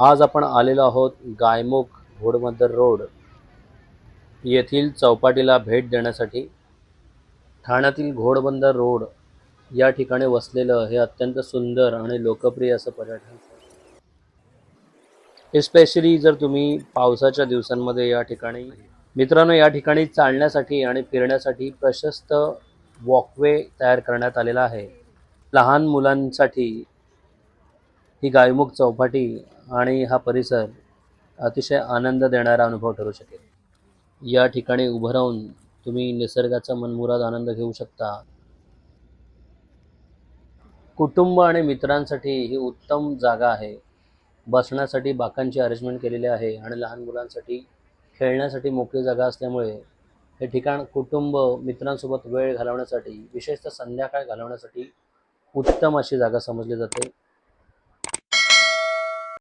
आज आपण आलेलो आहोत गायमुख घोडबंदर रोड येथील चौपाटीला भेट देण्यासाठी। ठाण्यातील घोडबंदर रोड या ठिकाणी वसलेलं हे अत्यंत सुंदर आणि लोकप्रिय असं पर्यटन स्थळ। एस्पेशली जर तुम्ही पावसाच्या दिवसांमध्ये या ठिकाणी मित्रांनो या ठिकाणी चालण्यासाठी आणि फिरण्यासाठी प्रशस्त वॉकवे तयार करण्यात आलेला आहे। लहान मुलांसाठी ही गायमुख चौपाटी आणि हा परिसर अतिशय आनंद देणारा अनुभव ठरू शकेल। या ठिकाणी उभं राहून तुम्ही निसर्गाचा मनमुराद आनंद घेऊ शकता। कुटुंब आणि मित्रांसाठी ही उत्तम जागा आहे। बसण्यासाठी बाकांची अरेंजमेंट केलेली आहे आणि लहान मुलांसाठी खेळण्यासाठी मोकळी जागा असल्यामुळे हे ठिकाण कुटुंब मित्रांसोबत वेळ घालवण्यासाठी विशेषतः संध्याकाळ घालवण्यासाठी उत्तम अशी जागा समजली जाते।